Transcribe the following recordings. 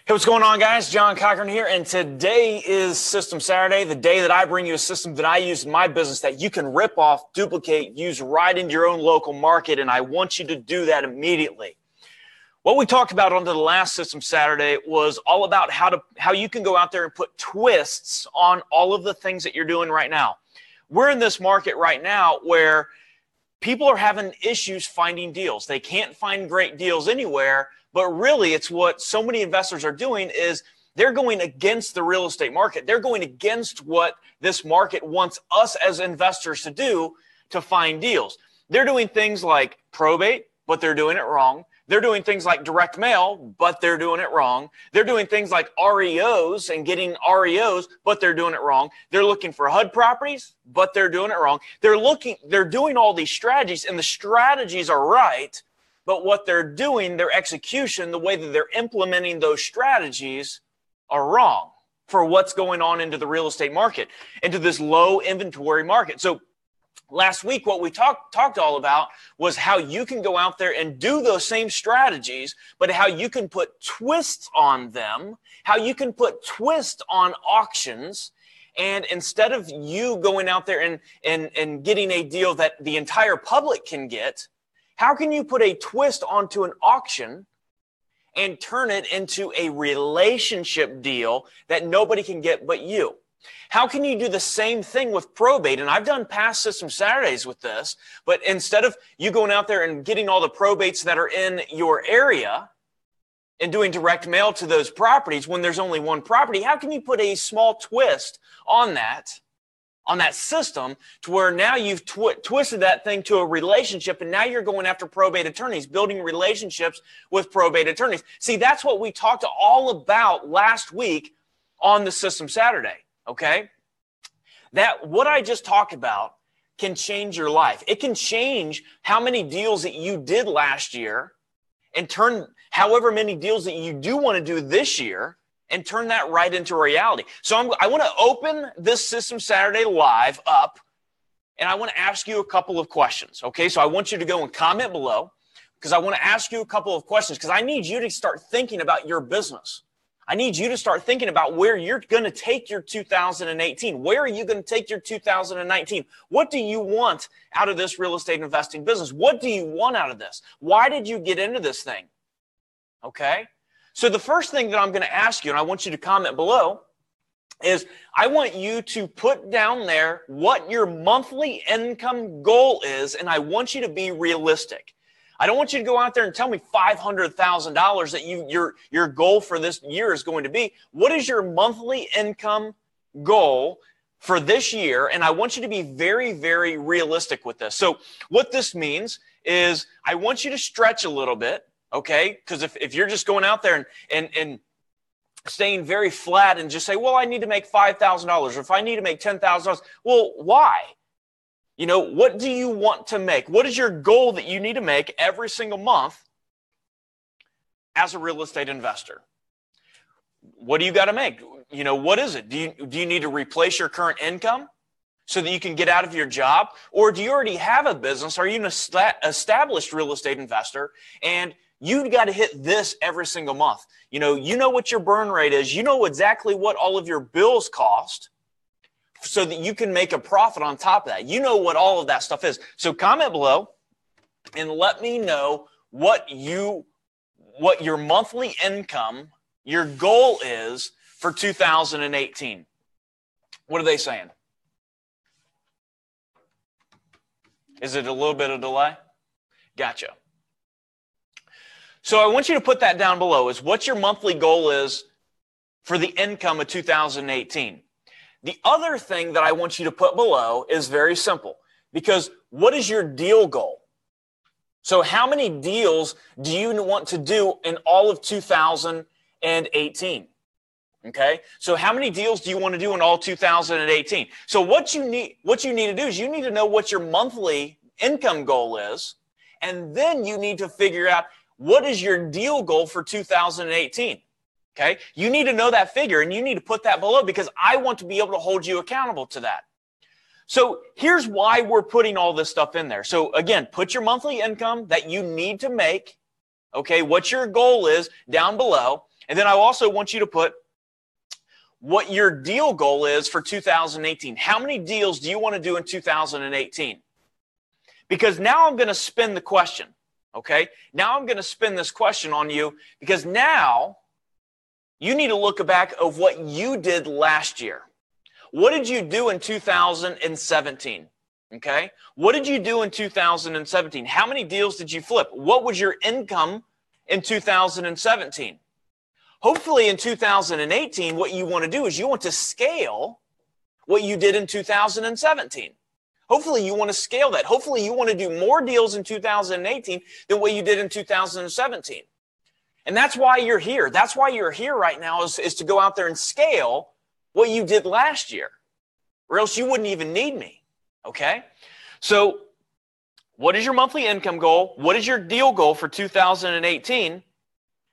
Hey, what's going on, guys? John Cochran here, and today is System Saturday, the day that I bring you a system that I use in my business that you can rip off, duplicate, use right into your own local market, and I want you to do that immediately. What we talked about on the last System Saturday was all about how you can go out there and put twists on all of the things that you're doing right now. We're in this market right now where people are having issues finding deals. They can't find great deals anywhere. But really, it's what so many investors are doing is they're going against the real estate market. They're going against what this market wants us as investors to do to find deals. They're doing things like probate, but they're doing it wrong. They're doing things like direct mail, but they're doing it wrong. They're doing things like REOs and getting REOs, but they're doing it wrong. They're looking for HUD properties, but they're doing it wrong. They're doing all these strategies, and the strategies are right. But what they're doing, their execution, the way that they're implementing those strategies are wrong for what's going on into the real estate market, into this low inventory market. So last week, what we talked all about was how you can go out there and do those same strategies, but how you can put twists on them, how you can put twists on auctions. And instead of you going out there and getting a deal that the entire public can get, how can you put a twist onto an auction and turn it into a relationship deal that nobody can get but you? How can you do the same thing with probate? And I've done past System Saturdays with this, but instead of you going out there and getting all the probates that are in your area and doing direct mail to those properties when there's only one property, how can you put a small twist on that system to where now you've twisted that thing to a relationship, and now you're going after probate attorneys, building relationships with probate attorneys. See, that's what we talked all about last week on the System Saturday, okay? That what I just talked about can change your life. It can change how many deals that you did last year and turn however many deals that you do want to do this year and turn that right into reality. So I want to open this System Saturday Live up, and I want to ask you a couple of questions, okay? So I want you to go and comment below because I want to ask you a couple of questions because I need you to start thinking about your business. I need you to start thinking about where you're going to take your 2018. Where are you going to take your 2019? What do you want out of this real estate investing business? What do you want out of this? Why did you get into this thing? Okay? So the first thing that I'm going to ask you, and I want you to comment below, is I want you to put down there what your monthly income goal is, and I want you to be realistic. I don't want you to go out there and tell me $500,000 that your goal for this year is going to be. What is your monthly income goal for this year? And I want you to be very, very realistic with this. So what this means is I want you to stretch a little bit. Okay, because if you're just going out there and staying very flat and just say, well, I need to make $5,000, or if I need to make $10,000, well, why? You know, what do you want to make? What is your goal that you need to make every single month as a real estate investor? What do you got to make? You know, what is it? Do you need to replace your current income so that you can get out of your job? Or do you already have a business? Are you an established real estate investor and you got to hit this every single month? You know what your burn rate is. You know exactly what all of your bills cost so that you can make a profit on top of that. You know what all of that stuff is. So comment below and let me know what your monthly income, your goal is for 2018. What are they saying? Is it a little bit of delay? Gotcha. So I want you to put that down below is what your monthly goal is for the income of 2018. The other thing that I want you to put below is very simple because what is your deal goal? So how many deals do you want to do in all of 2018? Okay, so how many deals do you want to do in all 2018? So what you need to do is you need to know what your monthly income goal is, and then you need to figure out what is your deal goal for 2018. Okay, you need to know that figure, and you need to put that below because I want to be able to hold you accountable to that. So here's why we're putting all this stuff in there. So again, put your monthly income that you need to make, okay, what your goal is down below. And then I also want you to put what your deal goal is for 2018. How many deals do you want to do in 2018? Because now I'm going to spin the question, okay? Now I'm going to spin this question on you because now you need to look back of what you did last year. What did you do in 2017? Okay? What did you do in 2017? How many deals did you flip? What was your income in 2017? Hopefully in 2018, what you want to do is you want to scale what you did in 2017. Hopefully you want to scale that. Hopefully you want to do more deals in 2018 than what you did in 2017. And that's why you're here. That's why you're here right now is to go out there and scale what you did last year, or else you wouldn't even need me, okay? So what is your monthly income goal? What is your deal goal for 2018?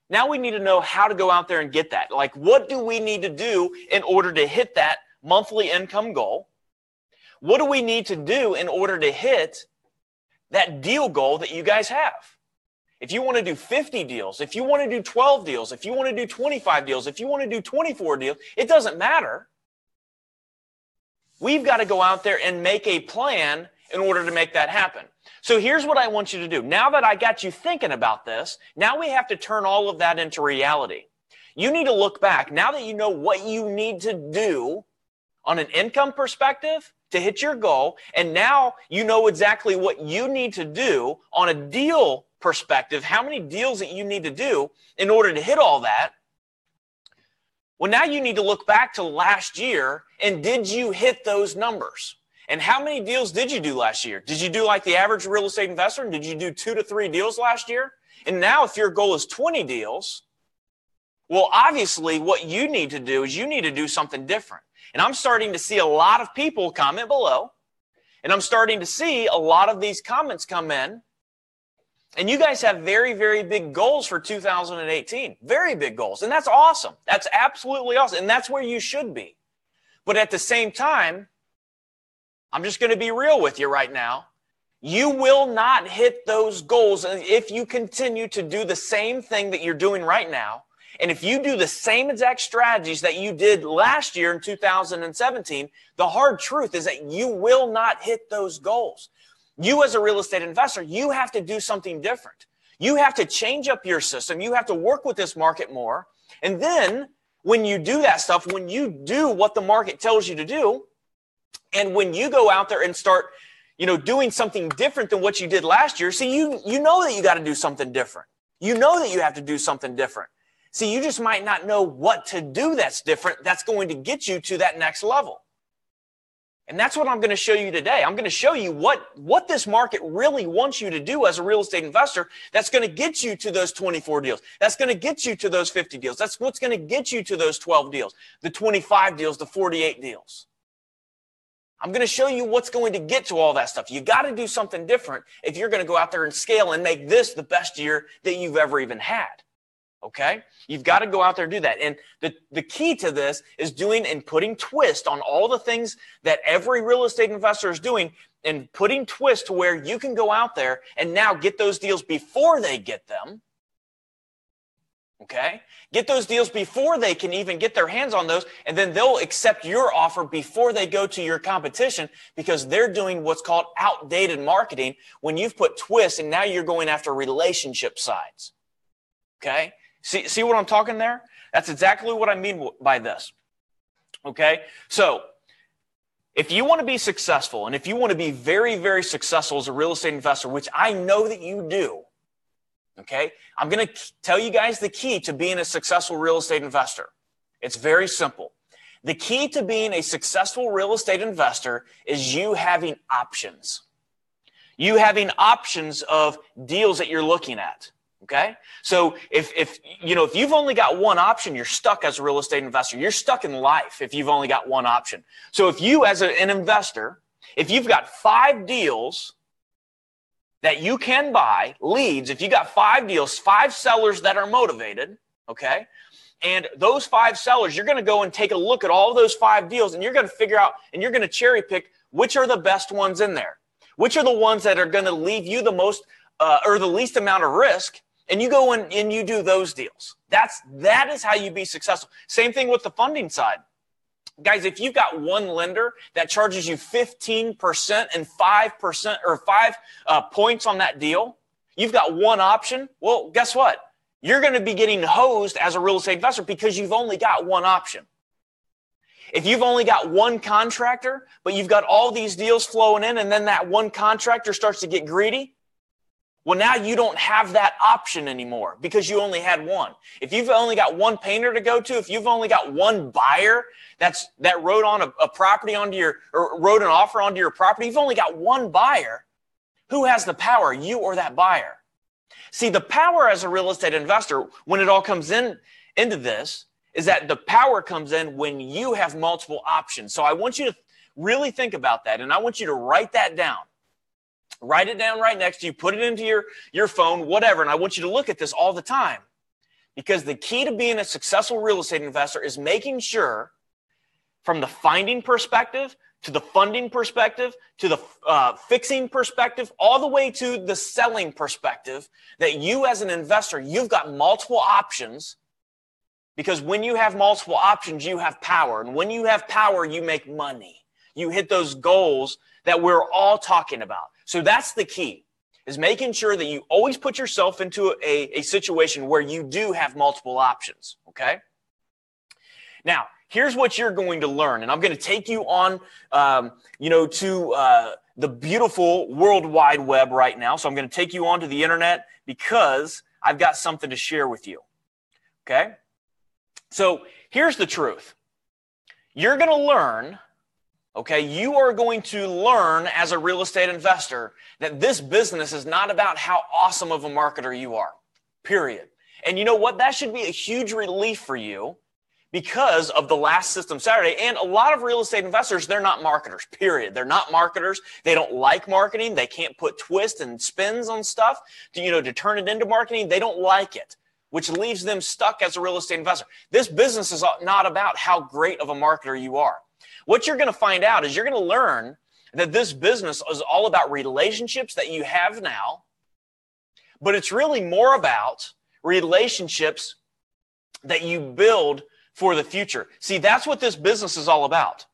Now we need to know how to go out there and get that. Like, what do we need to do in order to hit that monthly income goal? What do we need to do in order to hit that deal goal that you guys have? If you want to do 50 deals, if you want to do 12 deals, if you want to do 25 deals, if you want to do 24 deals, it doesn't matter. We've got to go out there and make a plan in order to make that happen. So here's what I want you to do. Now that I got you thinking about this, now we have to turn all of that into reality. You need to look back. Now that you know what you need to do on an income perspective to hit your goal, and now you know exactly what you need to do on a deal perspective, how many deals that you need to do in order to hit all that. Well, now you need to look back to last year, and did you hit those numbers? And how many deals did you do last year? Did you do like the average real estate investor? And did you do 2 to 3 deals last year? And now if your goal is 20 deals, well, obviously what you need to do is you need to do something different. And I'm starting to see a lot of people comment below, and I'm starting to see a lot of these comments come in. And you guys have very, very big goals for 2018, very big goals. And that's awesome. That's absolutely awesome. And that's where you should be. But at the same time, I'm just going to be real with you right now. You will not hit those goals if you continue to do the same thing that you're doing right now. And if you do the same exact strategies that you did last year in 2017, the hard truth is that you will not hit those goals. You as a real estate investor, you have to do something different. You have to change up your system. You have to work with this market more. And then when you do that stuff, when you do what the market tells you to do, and when you go out there and start, doing something different than what you did last year, see, you know that you got to do something different. You know that you have to do something different. See, you just might not know what to do that's different, that's going to get you to that next level. And that's what I'm going to show you today. I'm going to show you what this market really wants you to do as a real estate investor that's going to get you to those 24 deals. That's going to get you to those 50 deals. That's what's going to get you to those 12 deals, the 25 deals, the 48 deals. I'm going to show you what's going to get to all that stuff. You got to do something different if you're going to go out there and scale and make this the best year that you've ever even had. Okay? You've got to go out there and do that. And the key to this is doing and putting twist on all the things that every real estate investor is doing and putting twist to where you can go out there and now get those deals before they get them. Okay? Get those deals before they can even get their hands on those, and then they'll accept your offer before they go to your competition because they're doing what's called outdated marketing when you've put twists and now you're going after relationship sides. Okay? See what I'm talking there? That's exactly what I mean by this. Okay? So if you want to be successful, and if you want to be very, very successful as a real estate investor, which I know that you do, okay, I'm going to tell you guys the key to being a successful real estate investor. It's very simple. The key to being a successful real estate investor is you having options. You having options of deals that you're looking at. Okay. So if you've only got one option, you're stuck as a real estate investor. You're stuck in life if you've only got one option. So if you as an investor, if you've got 5 deals that you can buy, leads, if you got 5 deals, 5 sellers that are motivated, okay, and those 5 sellers, you're going to go and take a look at all those 5 deals and you're going to figure out and you're going to cherry pick which are the best ones in there, which are the ones that are going to leave you the most or the least amount of risk. And you go in and you do those deals. That is how you be successful. Same thing with the funding side. Guys, if you've got one lender that charges you 15% and 5% or 5 points on that deal, you've got one option. Well, guess what? You're going to be getting hosed as a real estate investor because you've only got one option. If you've only got one contractor, but you've got all these deals flowing in, and then that one contractor starts to get greedy, well, now you don't have that option anymore because you only had one. If you've only got one painter to go to, if you've only got one buyer that wrote on a property onto your, or wrote an offer onto your property, you've only got one buyer. Who has the power, you or that buyer? See, the power as a real estate investor, when it all comes into this, is that the power comes in when you have multiple options. So I want you to really think about that, and I want you to write that down. Write it down right next to you, put it into your phone, whatever, and I want you to look at this all the time. Because the key to being a successful real estate investor is making sure, from the finding perspective, to the funding perspective, to the fixing perspective, all the way to the selling perspective, that you as an investor, you've got multiple options. Because when you have multiple options, you have power. And when you have power, you make money. You hit those goals that we're all talking about. So that's the key, is making sure that you always put yourself into a situation where you do have multiple options, okay? Now, here's what you're going to learn, and I'm going to take you on, to the beautiful World Wide Web right now. So I'm going to take you onto the internet because I've got something to share with you, okay? So here's the truth. You're going to learn, okay, you are going to learn as a real estate investor that this business is not about how awesome of a marketer you are, period. And you know what? That should be a huge relief for you because of the last System Saturday. And a lot of real estate investors, they're not marketers, period. They're not marketers. They don't like marketing. They can't put twists and spins on stuff to turn it into marketing. They don't like it, which leaves them stuck as a real estate investor. This business is not about how great of a marketer you are. What you're going to find out is you're going to learn that this business is all about relationships that you have now, but it's really more about relationships that you build for the future. See, that's what this business is all about.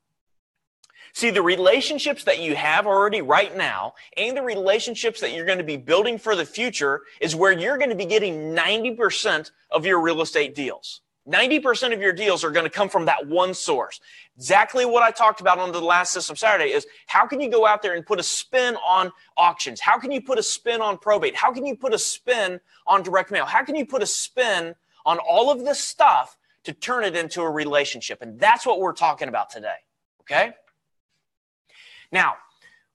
See, the relationships that you have already right now and the relationships that you're going to be building for the future is where you're going to be getting 90% of your real estate deals. 90% of your deals are going to come from that one source. Exactly what I talked about on the last System Saturday is how can you go out there and put a spin on auctions? How can you put a spin on probate? How can you put a spin on direct mail? How can you put a spin on all of this stuff to turn it into a relationship? And that's what we're talking about today, okay? Now,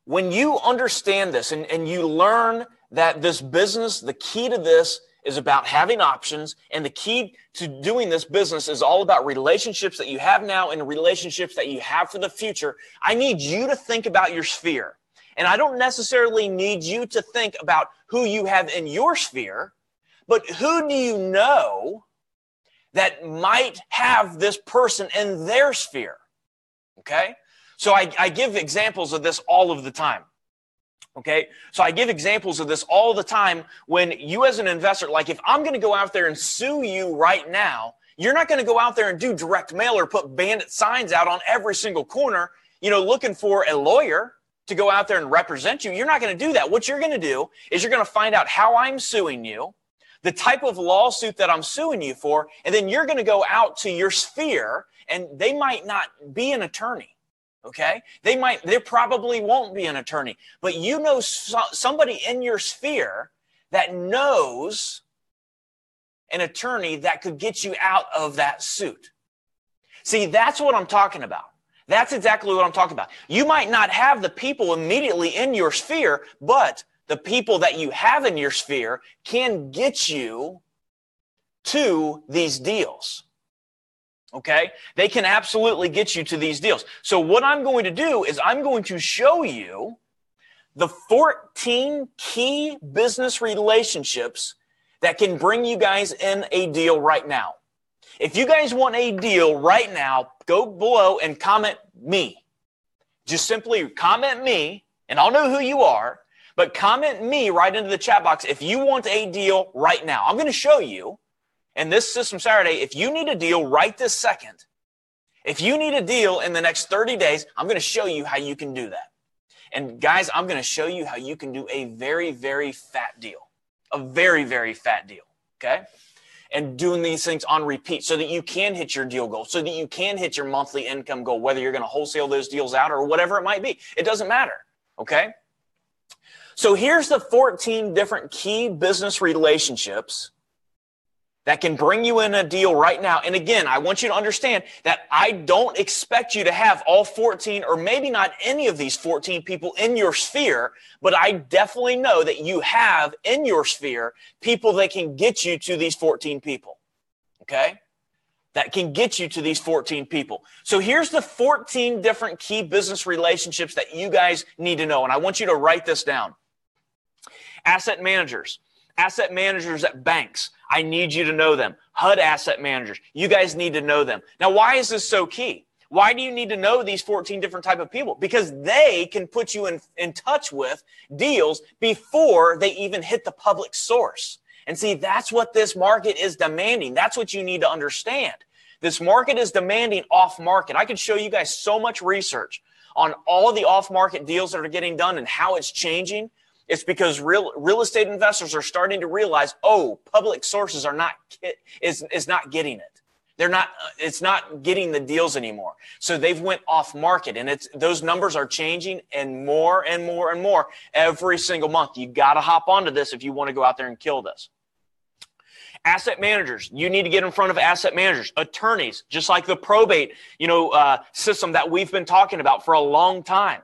when you understand this and you learn that this business, the key to this is about having options, and the key to doing this business is all about relationships that you have now and relationships that you have for the future, I need you to think about your sphere. And I don't necessarily need you to think about who you have in your sphere, but who do you know that might have this person in their sphere, okay? So I give examples of this all of the time, okay? So I give examples of this all the time when you as an investor, like if I'm going to go out there and sue you right now, you're not going to go out there and do direct mail or put bandit signs out on every single corner, looking for a lawyer to go out there and represent you. You're not going to do that. What you're going to do is you're going to find out how I'm suing you, the type of lawsuit that I'm suing you for, and then you're going to go out to your sphere, and they might not be an attorney. Okay, they probably won't be an attorney, but you know somebody in your sphere that knows an attorney that could get you out of that suit. See, that's what I'm talking about. That's exactly what I'm talking about. You might not have the people immediately in your sphere, but the people that you have in your sphere can get you to these deals. Okay? They can absolutely get you to these deals. So what I'm going to do is I'm going to show you the 14 key business relationships that can bring you guys in a deal right now. If you guys want a deal right now, go below and comment me. Just simply comment me, and I'll know who you are. But comment me right into the chat box if you want a deal right now. I'm going to show you in this System Saturday, if you need a deal right this second, if you need a deal in the next 30 days, I'm going to show you how you can do that. And guys, I'm going to show you how you can do a very, very fat deal, a very, very fat deal, okay? And doing these things on repeat so that you can hit your deal goal, so that you can hit your monthly income goal, whether you're going to wholesale those deals out or whatever it might be. It doesn't matter, okay? So here's the 14 different key business relationships that can bring you in a deal right now. And again, I want you to understand that I don't expect you to have all 14 or maybe not any of these 14 people in your sphere, but I definitely know that you have in your sphere people that can get you to these 14 people, okay? That can get you to these 14 people. So here's the 14 different key business relationships that you guys need to know, and I want you to write this down. Asset managers at banks, I need you to know them. HUD asset managers, you guys need to know them. Now, why is this so key? Why do you need to know these 14 different type of people? Because they can put you in touch with deals before they even hit the public source. And see, that's what this market is demanding. That's what you need to understand. This market is demanding off market. I can show you guys so much research on all of the off market deals that are getting done and how it's changing. It's because real estate investors are starting to realize, oh, public sources are not getting it. It's not getting the deals anymore. So they've went off market, and those numbers are changing and more and more and more every single month. You got to hop onto this if you want to go out there and kill this. Asset managers, you need to get in front of asset managers, attorneys, just like the probate, system that we've been talking about for a long time.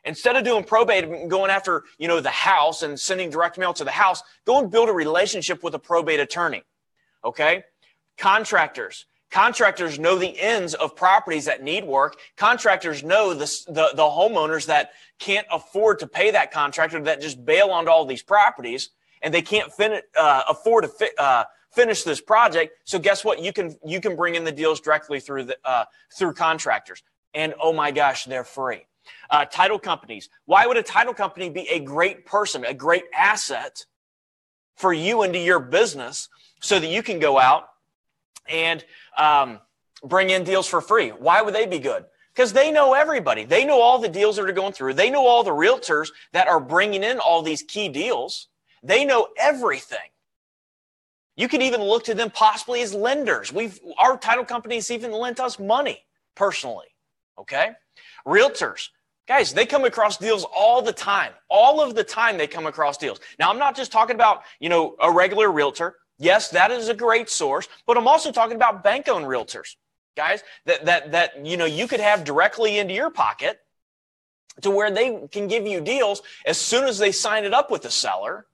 Instead of doing probate and going after, the house and sending direct mail to the house, go and build a relationship with a probate attorney, okay? Contractors know the ends of properties that need work. Contractors know the homeowners that can't afford to pay that contractor that just bail onto all these properties, and they can't afford to finish this project. So guess what? You can bring in the deals directly through contractors, and oh my gosh, they're free. Title companies. Why would a title company be a great person, a great asset for you into your business so that you can go out and bring in deals for free? Why would they be good? Because they know everybody. They know all the deals that are going through. They know all the realtors that are bringing in all these key deals. They know everything. You could even look to them possibly as lenders. Our title companies even lent us money personally, okay? Realtors. Guys, they come across deals all the time. All of the time they come across deals. Now, I'm not just talking about, a regular realtor. Yes, that is a great source, but I'm also talking about bank-owned realtors, guys, that you could have directly into your pocket to where they can give you deals as soon as they sign it up with the seller,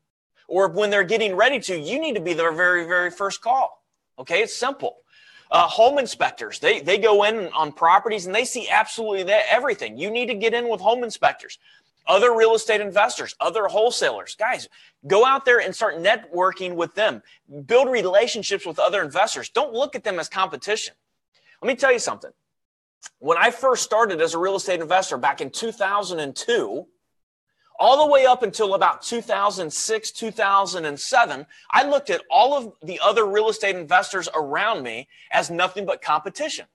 or when they're getting ready to. You need to be their very, very first call. Okay, it's simple. Home inspectors, they go in on properties and they see absolutely everything. You need to get in with home inspectors. Other real estate investors, other wholesalers. Guys, go out there and start networking with them. Build relationships with other investors. Don't look at them as competition. Let me tell you something. When I first started as a real estate investor back in 2002, all the way up until about 2006, 2007, I looked at all of the other real estate investors around me as nothing but competition.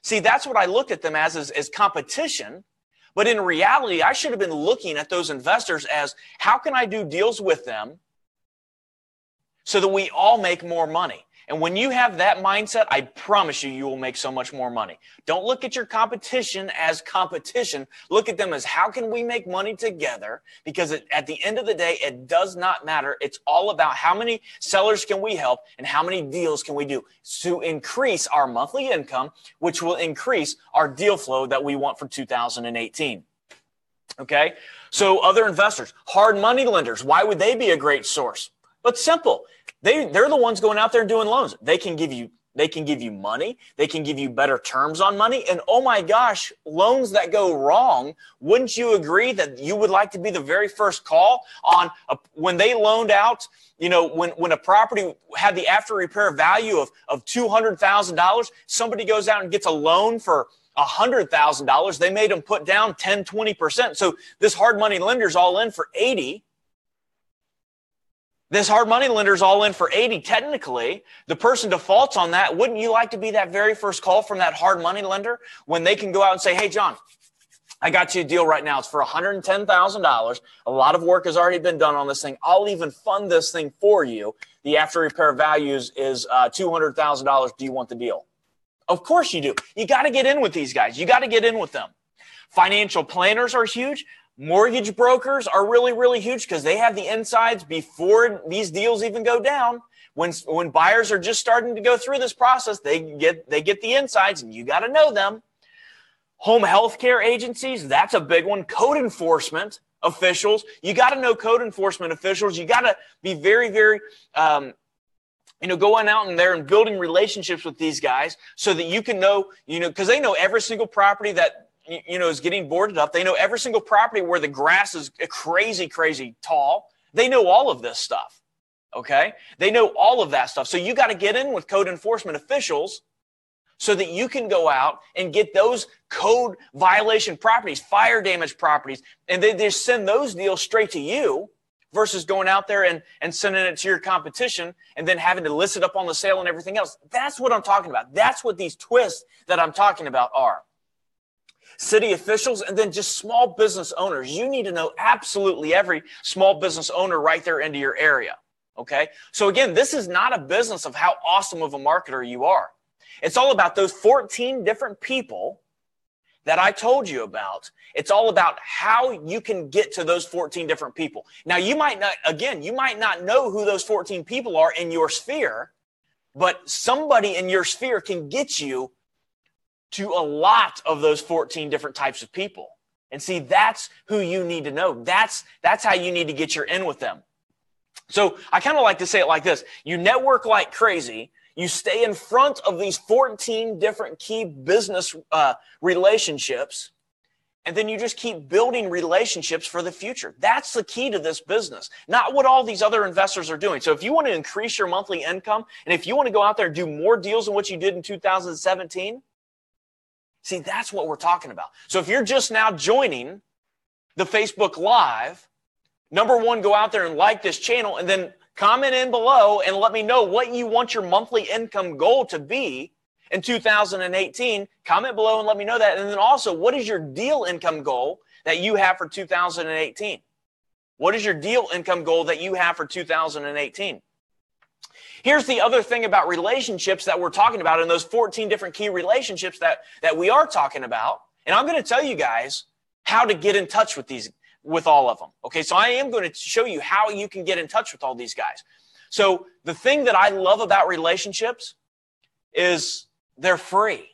See, that's what I looked at them as competition. But in reality, I should have been looking at those investors as, how can I do deals with them so that we all make more money? And when you have that mindset, I promise you will make so much more money. Don't look at your competition as competition. Look at them as, how can we make money together? Because at the end of the day, it does not matter. It's all about how many sellers can we help and how many deals can we do to increase our monthly income, which will increase our deal flow that we want for 2018. Okay? So other investors, hard money lenders, why would they be a great source? But simple. They're the ones going out there and doing loans. They can give you money. They can give you better terms on money. And oh my gosh, loans that go wrong, wouldn't you agree that you would like to be the very first call on when they loaned out, when a property had the after repair value of $200,000, somebody goes out and gets a loan for $100,000, they made them put down 10, 20%. So this hard money lender's all in for 80. This hard money lender's all in for 80 technically. The person defaults on that. Wouldn't you like to be that very first call from that hard money lender when they can go out and say, hey, John, I got you a deal right now. It's for $110,000. A lot of work has already been done on this thing. I'll even fund this thing for you. The after repair values is $200,000. Do you want the deal? Of course you do. You got to get in with these guys. You got to get in with them. Financial planners are huge. Mortgage brokers are really, really huge because they have the insides before these deals even go down. When buyers are just starting to go through this process, they get the insides, and you got to know them. Home health care agencies, that's a big one. Code enforcement officials, you got to know code enforcement officials. You got to be very, very, going out in there and building relationships with these guys so that you can know, because they know every single property that is getting boarded up. They know every single property where the grass is crazy, crazy tall. They know all of this stuff, okay? They know all of that stuff. So you got to get in with code enforcement officials so that you can go out and get those code violation properties, fire damage properties, and they just send those deals straight to you versus going out there and sending it to your competition and then having to list it up on the sale and everything else. That's what I'm talking about. That's what these twists that I'm talking about are. City officials, and then just small business owners. You need to know absolutely every small business owner right there into your area, okay? So again, this is not a business of how awesome of a marketer you are. It's all about those 14 different people that I told you about. It's all about how you can get to those 14 different people. Now, you might not know who those 14 people are in your sphere, but somebody in your sphere can get you to a lot of those 14 different types of people. And see, that's who you need to know. That's how you need to get your in with them. So I kind of like to say it like this. You network like crazy. You stay in front of these 14 different key business relationships. And then you just keep building relationships for the future. That's the key to this business, not what all these other investors are doing. So if you want to increase your monthly income, and if you want to go out there and do more deals than what you did in 2017, see, that's what we're talking about. So if you're just now joining the Facebook Live, number one, go out there and like this channel and then comment in below and let me know what you want your monthly income goal to be in 2018. Comment below and let me know that. And then also, what is your deal income goal that you have for 2018? What is your deal income goal that you have for 2018? Here's the other thing about relationships that we're talking about in those 14 different key relationships that we are talking about. And I'm going to tell you guys how to get in touch with all of them. Okay, so I am going to show you how you can get in touch with all these guys. So the thing that I love about relationships is they're free.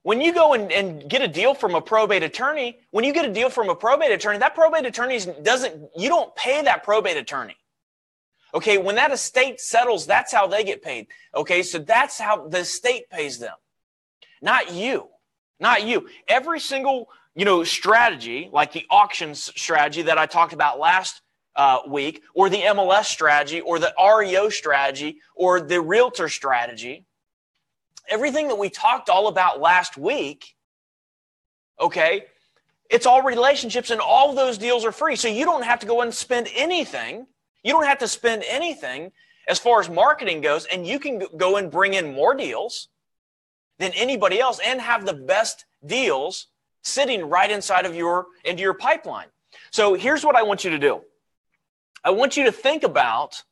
When you go and get a deal from a probate attorney, that probate attorney you don't pay that probate attorney. Okay, when that estate settles, that's how they get paid. Okay, so that's how the estate pays them. Not you. Every single, strategy, like the auctions strategy that I talked about last week, or the MLS strategy, or the REO strategy, or the realtor strategy, everything that we talked all about last week, okay, it's all relationships, and all of those deals are free. So you don't have to go and spend anything. You don't have to spend anything as far as marketing goes, and you can go and bring in more deals than anybody else and have the best deals sitting right inside of into your pipeline. So here's what I want you to do. I want you to think about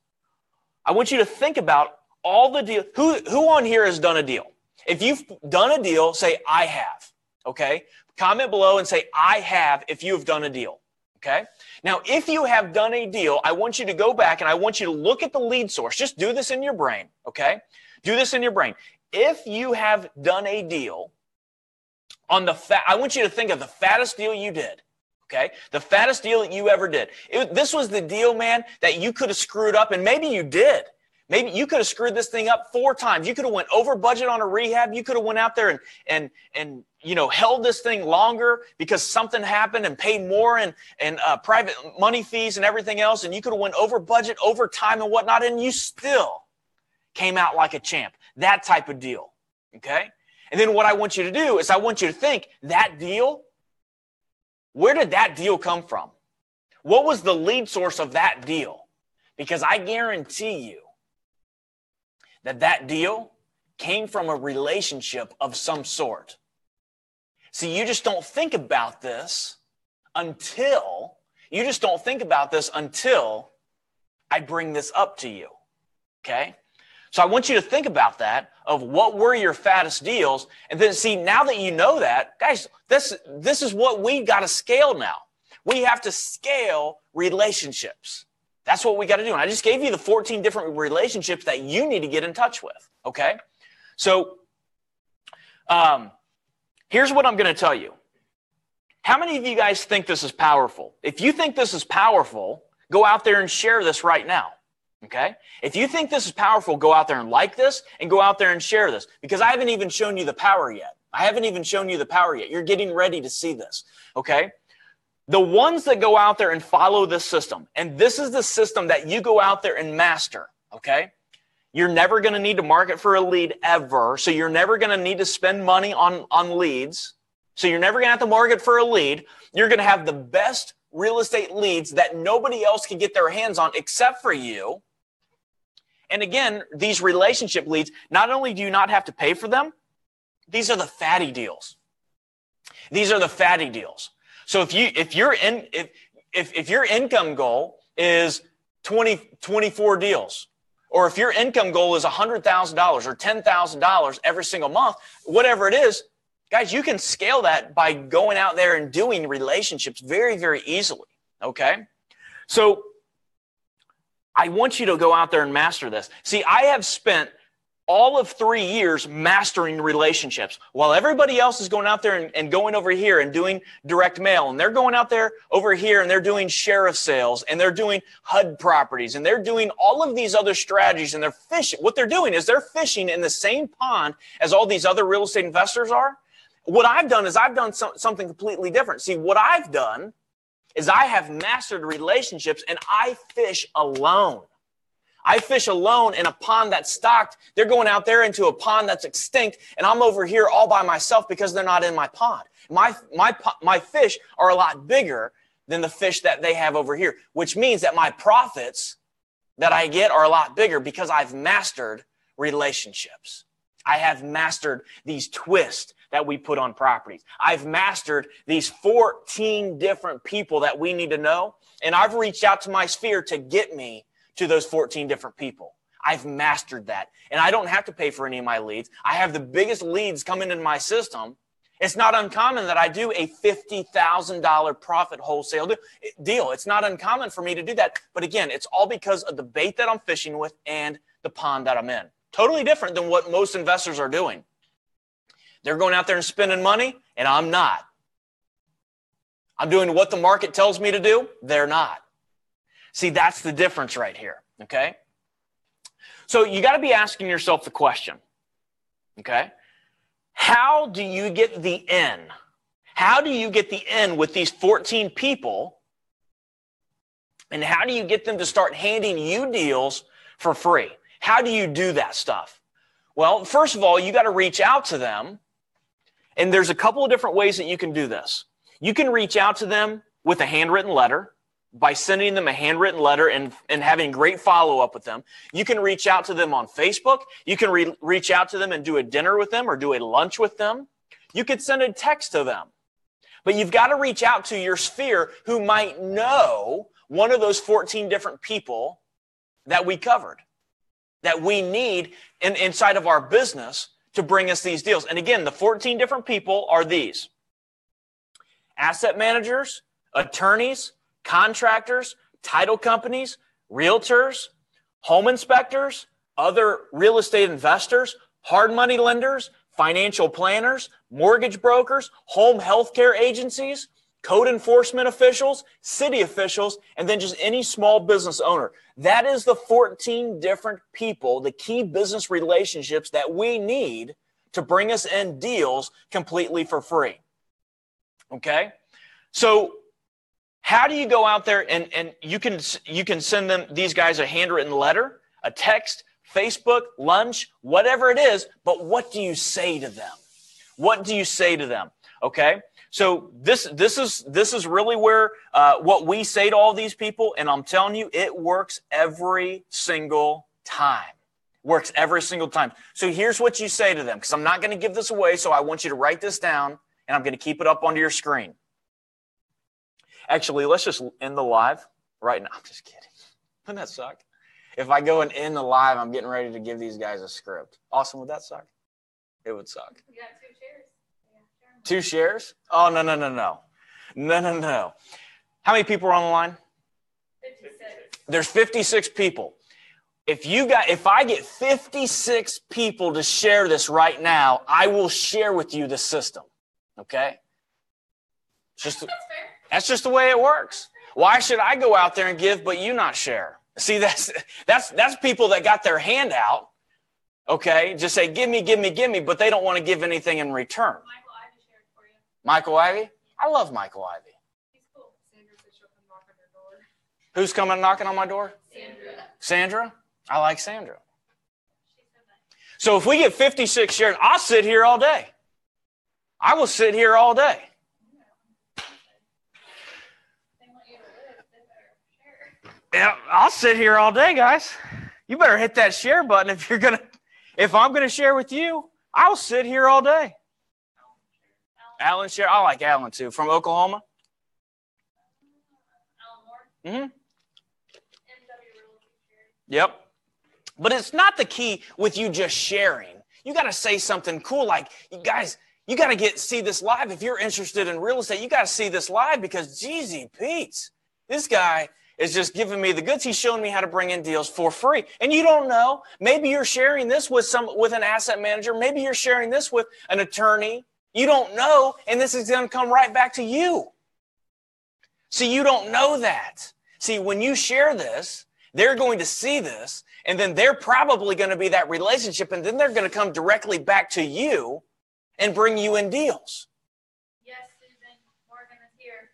all the deals. Who on here has done a deal? If you've done a deal, say, I have, okay? Comment below and say, I have, if you have done a deal. Okay. Now, if you have done a deal, I want you to go back and I want you to look at the lead source. Just do this in your brain. Okay. Do this in your brain. If you have done a deal I want you to think of the fattest deal you did. Okay. The fattest deal that you ever did. This was the deal, man, that you could have screwed up, and maybe you did. Maybe you could have screwed this thing up 4 times. You could have went over budget on a rehab. You could have went out there and held this thing longer because something happened and paid more and private money fees and everything else. And you could have went over budget, over time and whatnot, and you still came out like a champ. That type of deal. Okay. And then what I want you to do is I want you to think, that deal, where did that deal come from? What was the lead source of that deal? Because I guarantee you that that deal came from a relationship of some sort. See, you just don't think about this until I bring this up to you, okay? So I want you to think about that, of what were your fattest deals, and then see, now that you know that, guys, this is what we've got to scale now. We have to scale relationships. That's what we got to do. And I just gave you the 14 different relationships that you need to get in touch with, okay? So here's what I'm going to tell you. How many of you guys think this is powerful? If you think this is powerful, go out there and share this right now, okay? If you think this is powerful, go out there and like this and go out there and share this, because I haven't even shown you the power yet. You're getting ready to see this, okay? The ones that go out there and follow this system, and this is the system that you go out there and master, okay? You're never going to need to market for a lead ever, so you're never going to need to spend money on leads. So you're never going to have to market for a lead. You're going to have the best real estate leads that nobody else can get their hands on except for you. And again, these relationship leads, not only do you not have to pay for them, these are the fatty deals. So if your income goal is 24 deals, or if your income goal is $100,000 or $10,000 every single month, whatever it is, guys, you can scale that by going out there and doing relationships very, very easily, okay? So I want you to go out there and master this. See, I have spent all of 3 years mastering relationships while everybody else is going out there and going over here and doing direct mail, and they're going out there over here and they're doing sheriff sales, and they're doing HUD properties, and they're doing all of these other strategies, and they're fishing. What they're doing is they're fishing in the same pond as all these other real estate investors are. What I've done is I've done something completely different. See, what I've done is I have mastered relationships, and I fish alone. I fish alone in a pond that's stocked. They're going out there into a pond that's extinct, and I'm over here all by myself because they're not in my pond. My fish are a lot bigger than the fish that they have over here, which means that my profits that I get are a lot bigger because I've mastered relationships. I have mastered these twists that we put on properties. I've mastered these 14 different people that we need to know, and I've reached out to my sphere to get me to those 14 different people. I've mastered that, and I don't have to pay for any of my leads. I have the biggest leads coming into my system. It's not uncommon that I do a $50,000 profit wholesale deal. It's not uncommon for me to do that, but again, it's all because of the bait that I'm fishing with and the pond that I'm in. Totally different than what most investors are doing. They're going out there and spending money, and I'm not. I'm doing what the market tells me to do. They're not. See, that's the difference right here, okay? So you got to be asking yourself the question, okay? How do you get the in? How do you get the in with these 14 people? And how do you get them to start handing you deals for free? How do you do that stuff? Well, first of all, you got to reach out to them. And there's a couple of different ways that you can do this. You can reach out to them with a handwritten letter by sending them a handwritten letter and having great follow-up with them. You can reach out to them on Facebook. You can reach out to them and do a dinner with them or do a lunch with them. You could send a text to them. But you've got to reach out to your sphere who might know one of those 14 different people that we covered, that we need inside of our business to bring us these deals. And again, the 14 different people are these: asset managers, attorneys, contractors, title companies, realtors, home inspectors, other real estate investors, hard money lenders, financial planners, mortgage brokers, home healthcare agencies, code enforcement officials, city officials, and then just any small business owner. That is the 14 different people, the key business relationships that we need to bring us in deals completely for free. Okay? So how do you go out there and you can send them, these guys, a handwritten letter, a text, Facebook, lunch, whatever it is, but what do you say to them? What do you say to them? Okay. So this is really where what we say to all these people, and I'm telling you, it works every single time. Works every single time. So here's what you say to them, because I'm not going to give this away, so I want you to write this down, and I'm going to keep it up onto your screen. Actually, let's just end the live right now. I'm just kidding. Wouldn't that suck? If I go and end the live, I'm getting ready to give these guys a script. Awesome. Would that suck? It would suck. We got 2 shares. Yeah, 2 shares? Oh, no. No. How many people are on the line? 56. There's 56 people. If I get 56 people to share this right now, I will share with you the system. Okay? That's fair. That's just the way it works. Why should I go out there and give, but you not share? See, that's people that got their hand out. Okay? Just say, give me, but they don't want to give anything in return. Michael Ivy shared for you. Michael Ivy? I love Michael Ivy. He's cool. Sandra said she'll come knock on your door. Who's coming knocking on my door? Sandra? I like Sandra. So if we get 56 shares, I'll sit here all day. I will sit here all day. Yeah, I'll sit here all day, guys. You better hit that share button if I'm gonna share with you. I'll sit here all day. Alan share. I like Alan too. From Oklahoma. Alan Moore. Yep. But it's not the key with you just sharing. You got to say something cool like, you guys, you got to see this live. If you're interested in real estate, you got to see this live because, geezy Pete, this guy is just giving me the goods. He's showing me how to bring in deals for free. And you don't know. Maybe you're sharing this with an asset manager. Maybe you're sharing this with an attorney. You don't know. And this is going to come right back to you. See, you don't know that. See, when you share this, they're going to see this. And then they're probably going to be that relationship, and then they're going to come directly back to you and bring you in deals. Yes, Susan Morgan is here.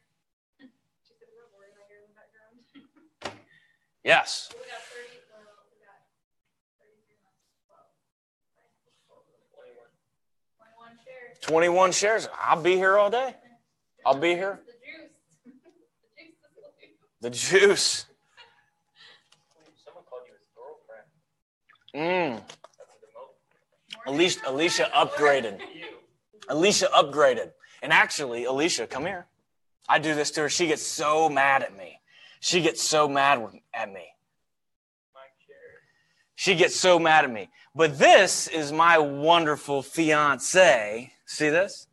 She's a real board right here in the background. Yes. We got 21 shares. 21 shares. I'll be here all day. I'll be here. The juice. Alicia upgraded. Alicia upgraded. And actually, Alicia, come here. I do this to her. She gets so mad at me. She gets so mad at me. She gets so mad at me. But this is my wonderful fiance. See this?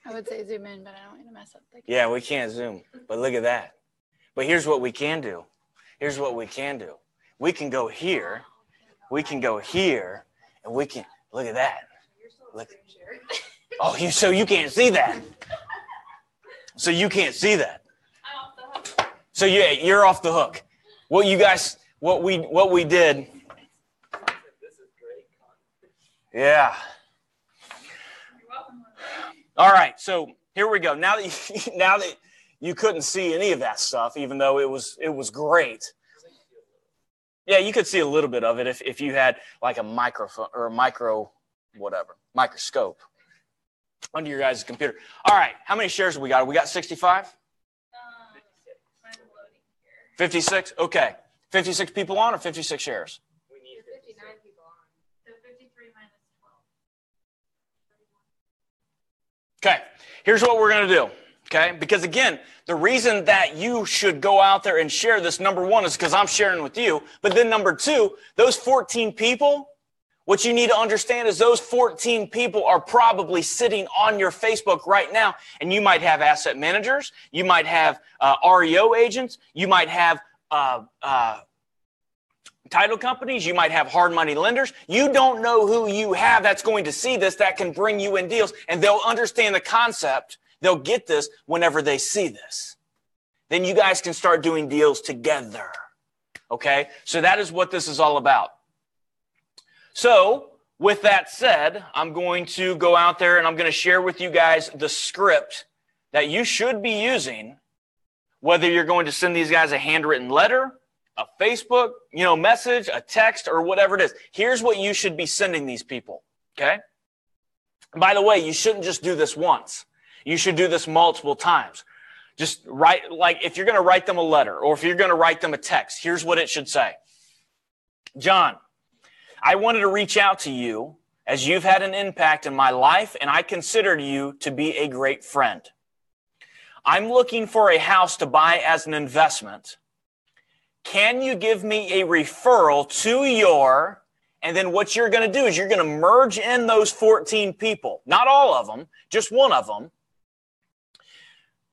I would say zoom in, but I don't want to mess up. Yeah, we can't zoom. But look at that. But here's what we can do. Here's what we can do. We can go here. We can go here. And we can, look at that. Look. Oh, so you can't see that. So you can't see that. I'm off the hook. So yeah, you're off the hook. What we did. Yeah. You're welcome. All right. So here we go. Now that you couldn't see any of that stuff, even though it was great. Yeah, you could see a little bit of it if you had like a microphone or a microscope under your guys' computer. All right, how many shares have we got? We got 65? 56? Okay. 56 people on or 56 shares? We need 59 people on. So 53 minus 12. Okay, here's what we're going to do. Okay, because again, the reason that you should go out there and share this, number one, is because I'm sharing with you. But then number two, those 14 people, what you need to understand is those 14 people are probably sitting on your Facebook right now. And you might have asset managers. You might have REO agents. You might have title companies. You might have hard money lenders. You don't know who you have that's going to see this that can bring you in deals. And they'll understand the concept. They'll get this whenever they see this. Then you guys can start doing deals together. Okay? So that is what this is all about. So with that said, I'm going to go out there and I'm going to share with you guys the script that you should be using, whether you're going to send these guys a handwritten letter, a Facebook, message, a text, or whatever it is. Here's what you should be sending these people. Okay? By the way, you shouldn't just do this once. You should do this multiple times. Just write, like if you're going to write them a letter or if you're going to write them a text, here's what it should say. John, I wanted to reach out to you as you've had an impact in my life, and I consider you to be a great friend. I'm looking for a house to buy as an investment. Can you give me a referral to your, and then what you're going to do is you're going to merge in those 14 people, not all of them, just one of them.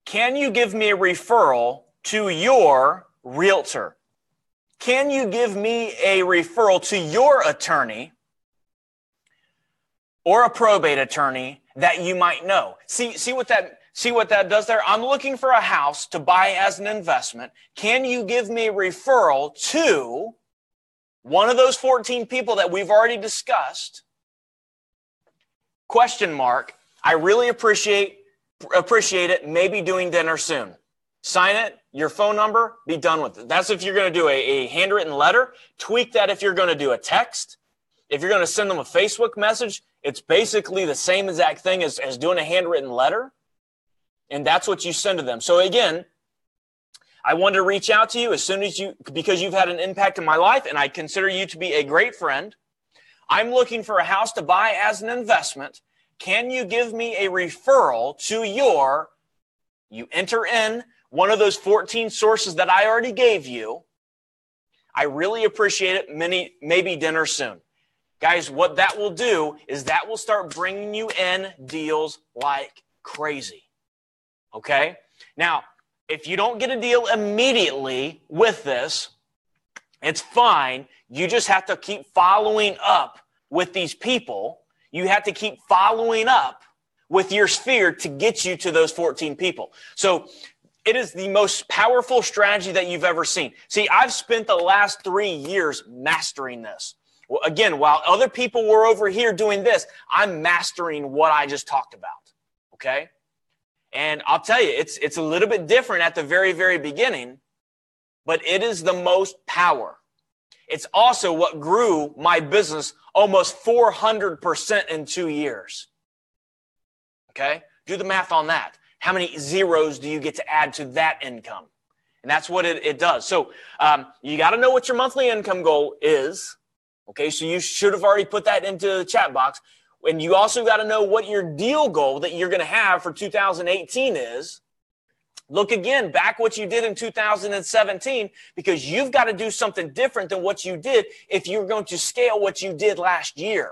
Can you give me a referral to your realtor? Can you give me a referral to your attorney or a probate attorney that you might know? See what that does there? I'm looking for a house to buy as an investment. Can you give me a referral to one of those 14 people that we've already discussed? Question mark. I really appreciate it. Maybe doing dinner soon. Sign it, your phone number, be done with it. That's if you're going to do a handwritten letter. Tweak that if you're going to do a text. If you're going to send them a Facebook message, it's basically the same exact thing as doing a handwritten letter. And that's what you send to them. So again, I wanted to reach out to you because you've had an impact in my life and I consider you to be a great friend. I'm looking for a house to buy as an investment. Can you give me a referral to you enter in one of those 14 sources that I already gave you. I really appreciate it. Maybe dinner soon. Guys, what that will do is that will start bringing you in deals like crazy. Okay? Now, if you don't get a deal immediately with this, it's fine. You just have to keep following up with these people. You have to keep following up with your sphere to get you to those 14 people. So it is the most powerful strategy that you've ever seen. See, I've spent the last 3 years mastering this. Well, again, while other people were over here doing this, I'm mastering what I just talked about, okay? And I'll tell you, it's a little bit different at the very, very beginning, but it is the most power. It's also what grew my business almost 400% in 2 years, okay? Do the math on that. How many zeros do you get to add to that income? And that's what it does. So you got to know what your monthly income goal is. Okay, so you should have already put that into the chat box. And you also got to know what your deal goal that you're going to have for 2018 is. Look again, back what you did in 2017, because you've got to do something different than what you did if you're going to scale what you did last year.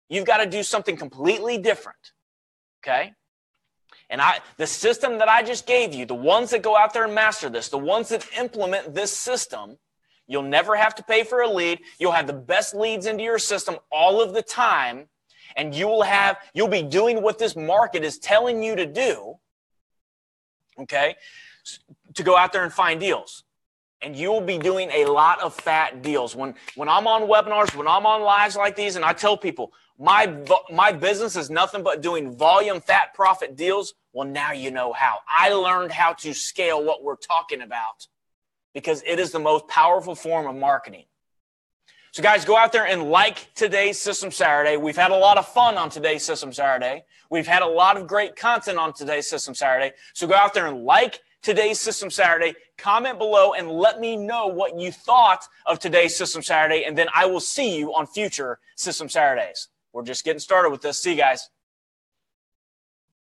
You've got to do something completely different, okay? And the system that I just gave you, the ones that go out there and master this, the ones that implement this system, you'll never have to pay for a lead. You'll have the best leads into your system all of the time, and you'll be doing what this market is telling you to do, okay, to go out there and find deals. And you will be doing a lot of fat deals. When I'm on webinars, when I'm on lives like these, and I tell people, my business is nothing but doing volume, fat, profit deals. Well, now you know how. I learned how to scale what we're talking about because it is the most powerful form of marketing. So guys, go out there and like today's System Saturday. We've had a lot of fun on today's System Saturday. We've had a lot of great content on today's System Saturday. So go out there and like today's System Saturday. Comment below and let me know what you thought of today's System Saturday, and then I will see you on future System Saturdays. We're just getting started with this. See you guys.